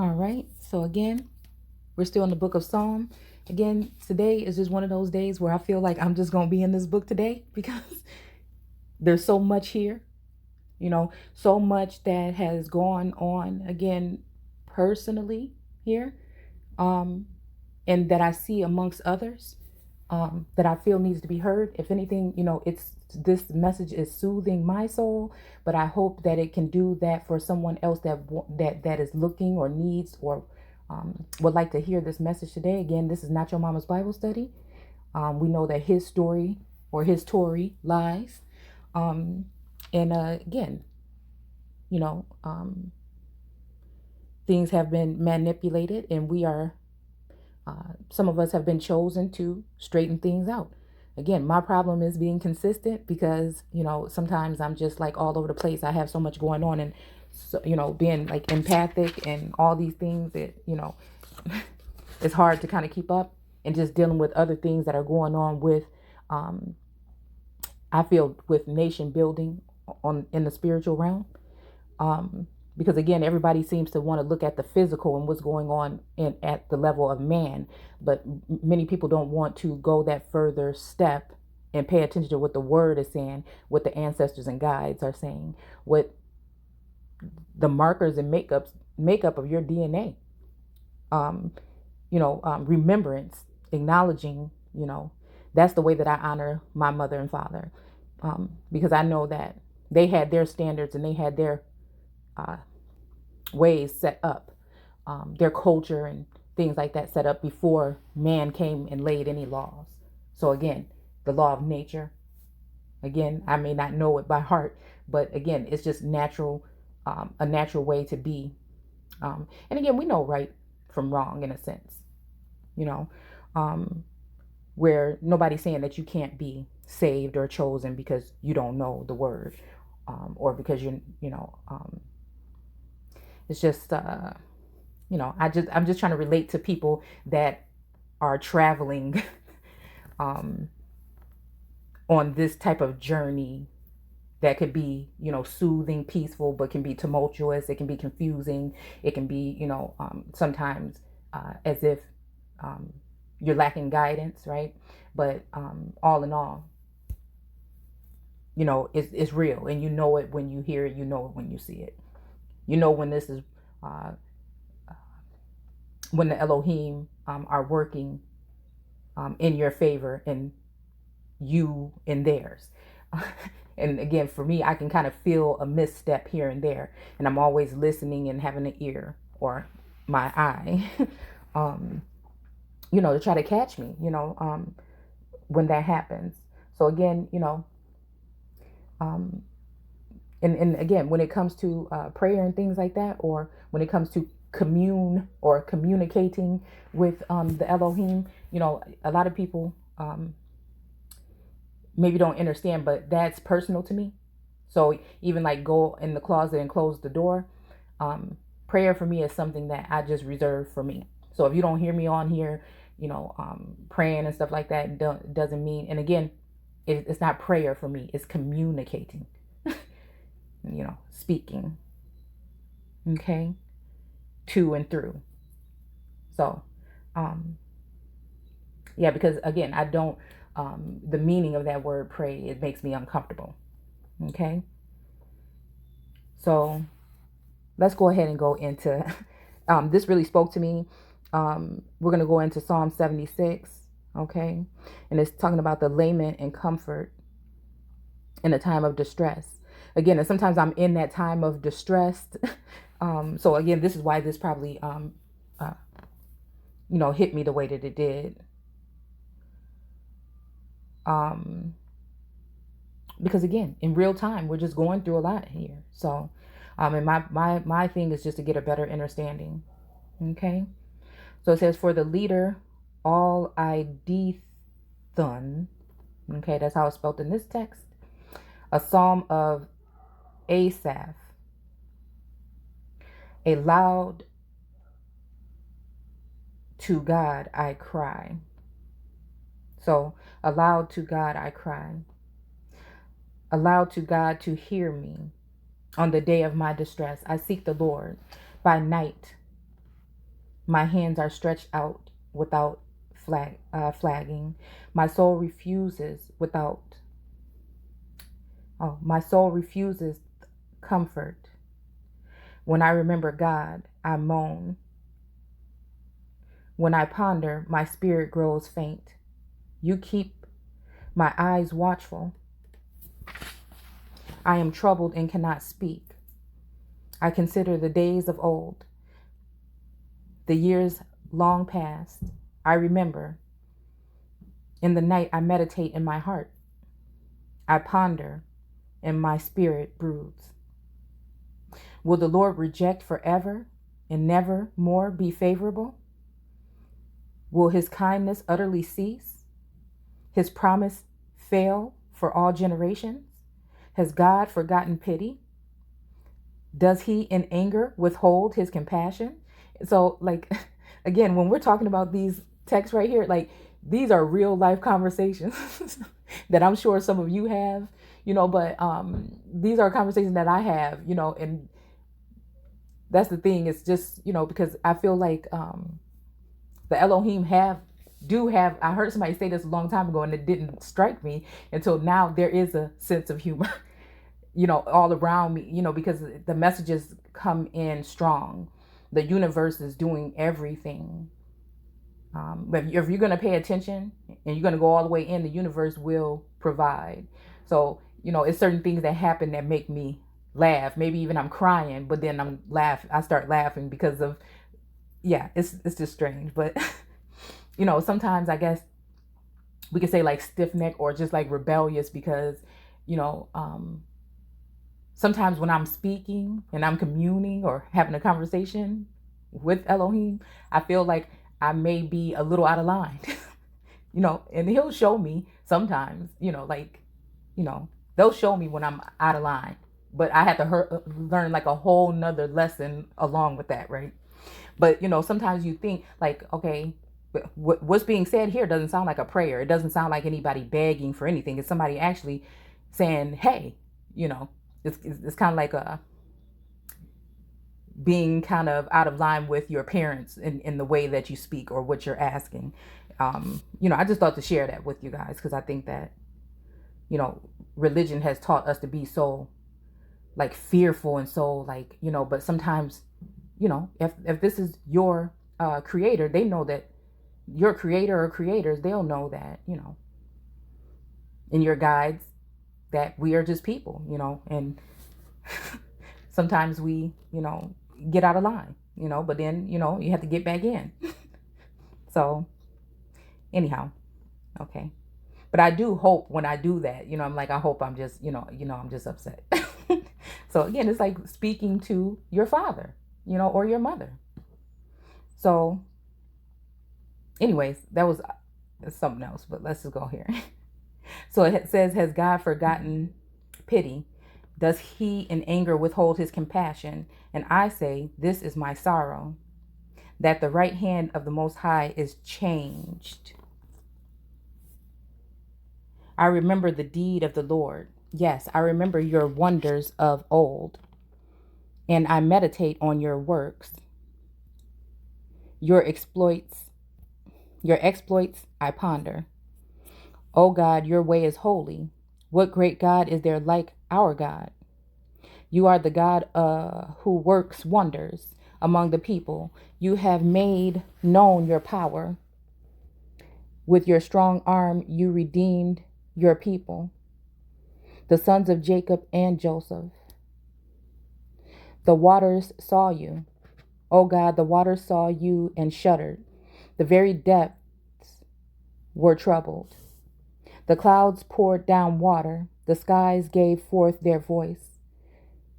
All right. So again, we're still in the book of Psalm. Again, today is just one of those days where I feel like I'm just going to be in this book today because there's so much here, so much that has gone on again personally here, um, and that I see amongst others, that I feel needs to be heard. If anything, it's this message is soothing my soul, but I hope that it can do that for someone else that is looking or needs or would like to hear this message today. Again, this is not your mama's Bible study. We know that his story or his story lies. Um, and again, you know, um, things have been manipulated, and some of us have been chosen to straighten things out. Again, my problem is being consistent because, sometimes I'm just like all over the place. I have so much going on, and, so, being like empathic and all these things that, it's hard to kind of keep up, and just dealing with other things that are going on with, um, I feel, with nation building in the spiritual realm. Um, because again, everybody seems to want to look at the physical and what's going on at the level of man, but many people don't want to go that further step and pay attention to what the word is saying, what the ancestors and guides are saying, what the markers and makeup of your DNA. Um, Remembrance, acknowledging, that's the way that I honor my mother and father, because I know that they had their standards and they had their uh, ways set up, their culture and things like that set up before man came and laid any laws. So again, the law of nature. Again, I may not know it by heart, but again, it's just natural, a natural way to be. And again, we know right from wrong in a sense, you know, um, where nobody's saying that you can't be saved or chosen because you don't know the word, or because it's just I'm just trying to relate to people that are traveling um, on this type of journey that could be, soothing, peaceful, but can be tumultuous. It can be confusing. It can be, sometimes as if um, you're lacking guidance, right? But all in all, it's real, and you know it when you hear it. You know it when you see it. You know when this is uh, when the Elohim are working in your favor and you in theirs. And again, for me, I can kind of feel a misstep here and there, and I'm always listening and having an ear or my eye, um, to try to catch me, when that happens. So again, um, and again, when it comes to prayer and things like that, or when it comes to commune or communicating with the Elohim, a lot of people maybe don't understand, but that's personal to me. So even like go in the closet and close the door. Prayer for me is something that I just reserve for me. So if you don't hear me on here, praying and stuff like that, doesn't mean. And again, it's not prayer for me. It's communicating. Speaking. Okay, to and through. So, yeah, because again, I don't. The meaning of that word pray, it makes me uncomfortable. Okay, so let's go ahead and go into this really spoke to me. We're going to go into Psalm 76, okay? And it's talking about the lament and comfort in a time of distress. Again, and sometimes I'm in that time of distress. So again, this is why this probably, hit me the way that it did. Because again, in real time, we're just going through a lot here. So, and my thing is just to get a better understanding. Okay. So it says, for the leader, all Idithun. Okay, that's how it's spelled in this text. A psalm of Asaph. Aloud to God I cry. So, aloud to God I cry. Aloud to God to hear me. On the day of my distress, I seek the Lord by night. My hands are stretched out without flagging. My soul refuses without. Oh, my soul refuses comfort. When I remember God, I moan. When I ponder, my spirit grows faint. You keep my eyes watchful. I am troubled and cannot speak. I consider the days of old, the years long past. I remember. In the night, I meditate in my heart. I ponder, and my spirit broods. Will the Lord reject forever and never more be favorable? Will his kindness utterly cease? His promise fail for all generations? Has God forgotten pity? Does he in anger withhold his compassion? So, like, again, when we're talking about these texts right here, like, these are real life conversations that I'm sure some of you have, but these are conversations that I have, and that's the thing. It's just, because I feel like the Elohim do have, I heard somebody say this a long time ago and it didn't strike me until now. There is a sense of humor, all around me, because the messages come in strong. The universe is doing everything. But if you're going to pay attention and you're going to go all the way in, the universe will provide. So, it's certain things that happen that make me laugh. Maybe even I'm crying, but then I start laughing because of, it's just strange. But, sometimes I guess we could say like stiff neck or just like rebellious because, sometimes when I'm speaking and I'm communing or having a conversation with Elohim, I feel like I may be a little out of line, and he'll show me sometimes, they'll show me when I'm out of line, but I have to learn like a whole nother lesson along with that. Right. But, sometimes you think like, okay, what's being said here doesn't sound like a prayer. It doesn't sound like anybody begging for anything. It's somebody actually saying, hey, it's kind of like being kind of out of line with your parents in the way that you speak or what you're asking. I just thought to share that with you guys because I think that, religion has taught us to be so like fearful and so like, but sometimes, if this is your creator, they know that your creator or creators, they'll know that, in your guides that we are just people, and sometimes we, get out of line, but then, you have to get back in. So anyhow, okay. But I do hope when I do that, I'm like, I hope I'm just, I'm just upset. So again, it's like speaking to your father, or your mother. So anyways, that was something else, but let's just go here. So it says, has God forgotten pity? Does he in anger withhold his compassion? And I say, this is my sorrow, that the right hand of the Most High is changed. I remember the deed of the Lord. Yes, I remember your wonders of old, and I meditate on your works. Your exploits I ponder. O God, your way is holy. What great God is there like our God? You are the God who works wonders among the people. You have made known your power. With your strong arm, you redeemed your people, the sons of Jacob and Joseph. The waters saw you. O God, the waters saw you and shuddered. The very depths were troubled. The clouds poured down water. The skies gave forth their voice.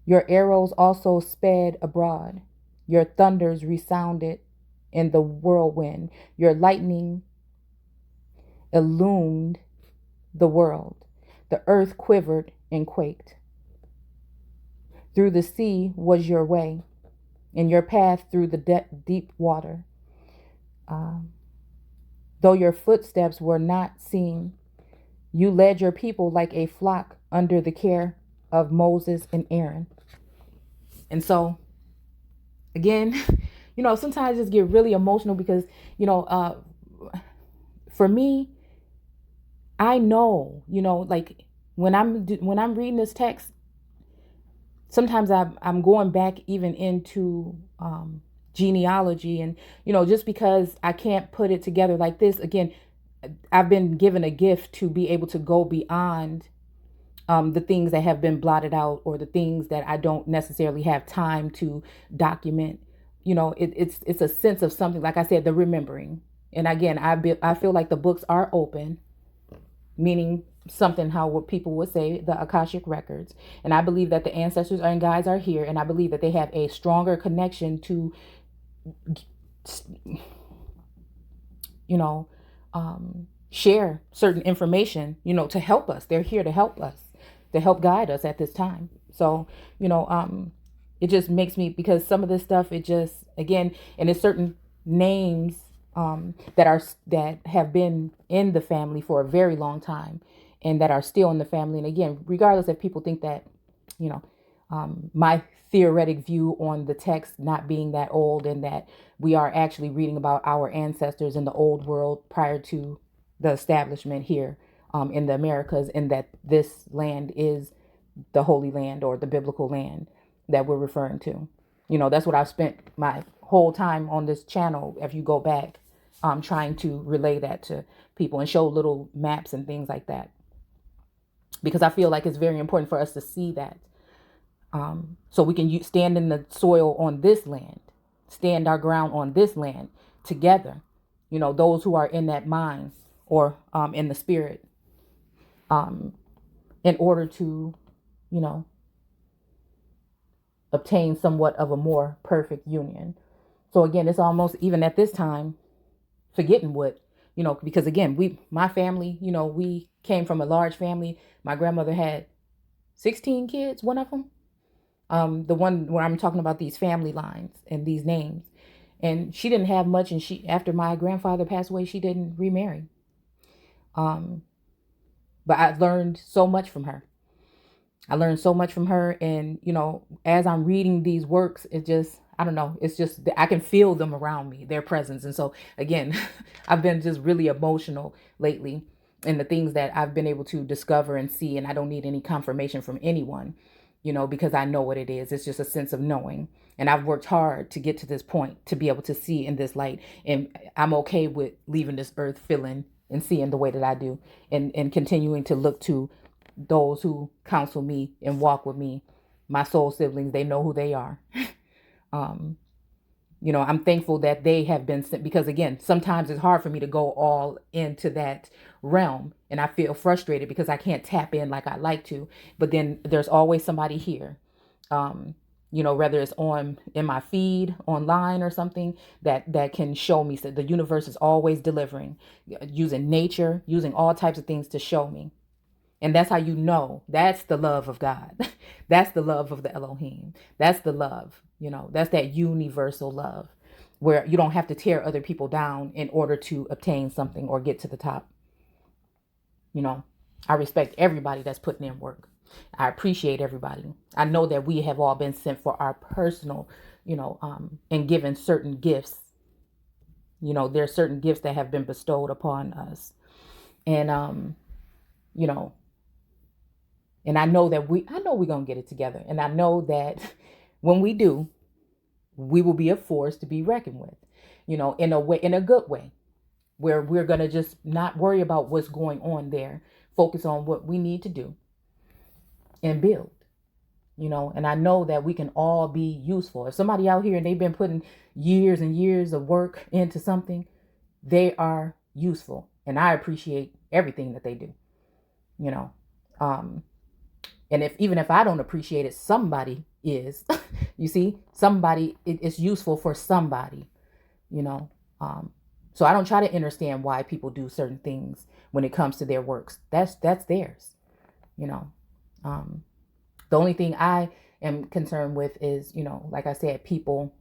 Your arrows also sped abroad. Your thunders resounded in the whirlwind. Your lightning illumined the world. The earth quivered and quaked. Through the sea was your way, and your path through the deep water. Though your footsteps were not seen, you led your people like a flock under the care of Moses and Aaron. And so, again, sometimes I just get really emotional because, for me, I know, like when I'm reading this text, sometimes I'm going back even into genealogy, and just because I can't put it together like this again. I've been given a gift to be able to go beyond the things that have been blotted out, or the things that I don't necessarily have time to document. It's a sense of something, like I said, the remembering. And again, I feel like the books are open, meaning something how what people would say, the Akashic records. And I believe that the ancestors and guides are here, and I believe that they have a stronger connection to, you know, share certain information, to help us. They're here to help us, to help guide us at this time. So, it just makes me, because some of this stuff, it just, again, and it's certain names that have been in the family for a very long time, and that are still in the family. And again, regardless if people think that, you know, my theoretic view on the text not being that old, and that we are actually reading about our ancestors in the old world prior to the establishment here in the Americas, and that this land is the Holy Land, or the biblical land that we're referring to. That's what I've spent my whole time on this channel, if you go back, trying to relay that to people and show little maps and things like that, because I feel like it's very important for us to see that, so we can stand in the soil on this land, stand our ground on this land together, those who are in that mind, or in the spirit, in order to, obtain somewhat of a more perfect union. So again, it's almost, even at this time, forgetting what, because again, my family, we came from a large family. My grandmother had 16 kids, one of them. The one where I'm talking about, these family lines and these names. And she didn't have much, and after my grandfather passed away, she didn't remarry. But I learned so much from her. And, as I'm reading these works, it just, I don't know, it's just, I can feel them around me, their presence. And so again, I've been just really emotional lately in the things that I've been able to discover and see. And I don't need any confirmation from anyone, because I know what it is. It's just a sense of knowing. And I've worked hard to get to this point, to be able to see in this light. And I'm okay with leaving this earth feeling and seeing the way that I do, and continuing to look to those who counsel me and walk with me, my soul siblings. They know who they are. I'm thankful that they have been sent, because again, sometimes it's hard for me to go all into that realm, and I feel frustrated because I can't tap in like I like to. But then there's always somebody here, whether it's in my feed online or something, that can show me. So the universe is always delivering, using nature, using all types of things to show me. And that's how that's the love of God. That's the love of the Elohim. That's the love, that's that universal love, where you don't have to tear other people down in order to obtain something or get to the top. I respect everybody that's putting in work. I appreciate everybody. I know that we have all been sent for our personal, and given certain gifts. There are certain gifts that have been bestowed upon us. And, and I know we're going to get it together. And I know that when we do, we will be a force to be reckoned with, in a good way, where we're going to just not worry about what's going on there, focus on what we need to do and build, and I know that we can all be useful. If somebody out here and they've been putting years and years of work into something, they are useful. And I appreciate everything that they do, and even if I don't appreciate it, somebody is, you see, it's useful for somebody, so I don't try to understand why people do certain things when it comes to their works. That's theirs, the only thing I am concerned with is, like I said, people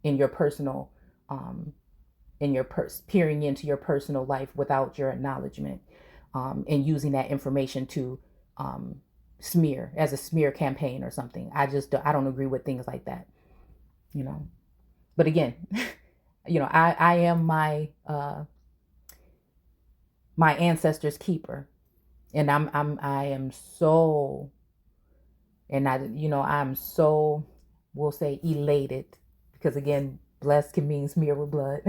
in your personal, peering into your personal life without your acknowledgement, and using that information to, smear as a smear campaign or something. I don't agree with things like that, But again, I am my ancestors' keeper. And I am so, and I'm so, we'll say, elated, because again, blessed can mean smeared with blood.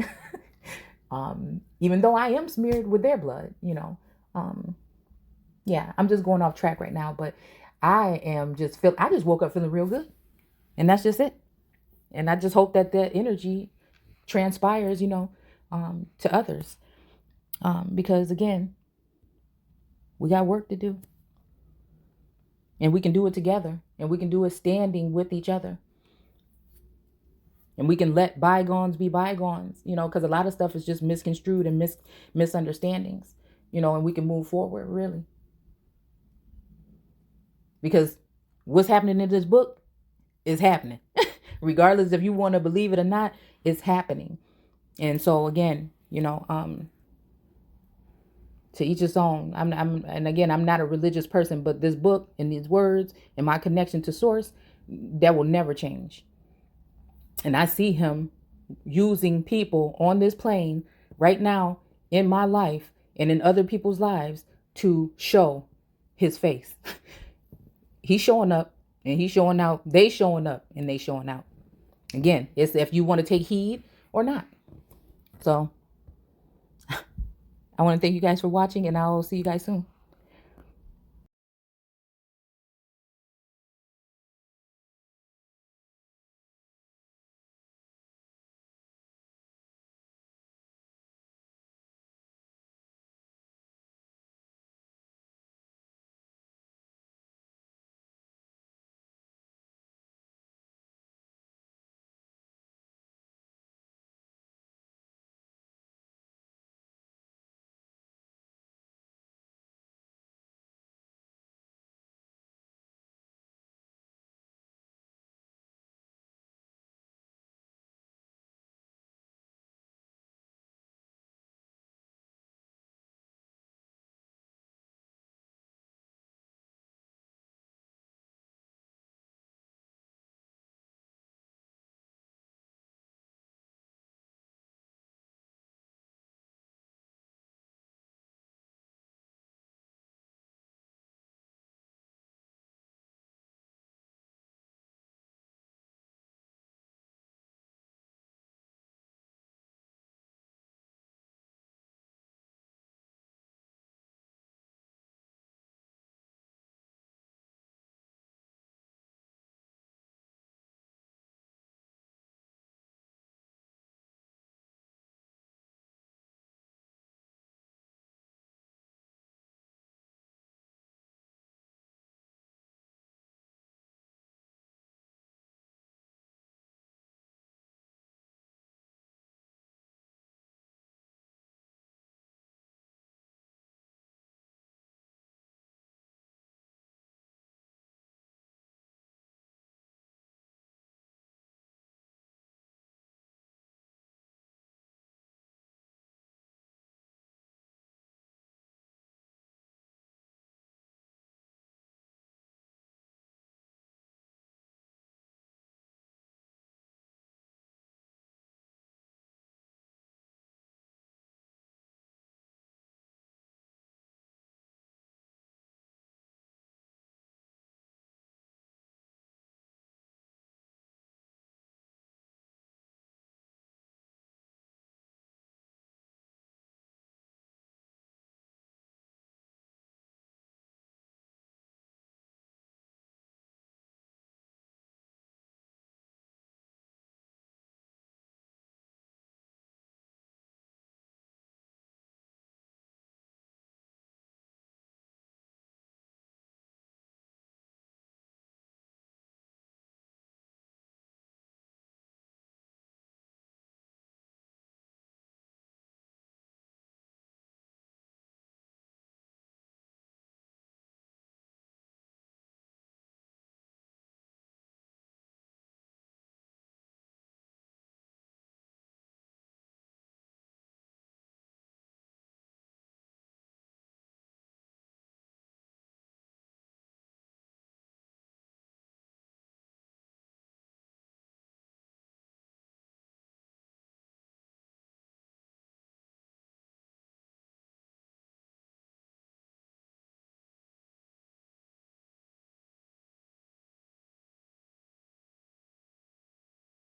Even though I am smeared with their blood. Yeah, I'm just going off track right now, but I just woke up feeling real good, and that's just it. And I just hope that energy transpires, to others. Because again, we got work to do, and we can do it together, and we can do it standing with each other, and we can let bygones be bygones, because a lot of stuff is just misconstrued and misunderstandings, and we can move forward, really. Because what's happening in this book is happening. Regardless if you want to believe it or not, it's happening. And so again, to each his own. And again, I'm not a religious person, but this book and these words and my connection to source, that will never change. And I see him using people on this plane right now in my life and in other people's lives to show his face. He's showing up and he's showing out. They showing up and they showing out. Again, it's if you want to take heed or not. So I want to thank you guys for watching, and I'll see you guys soon.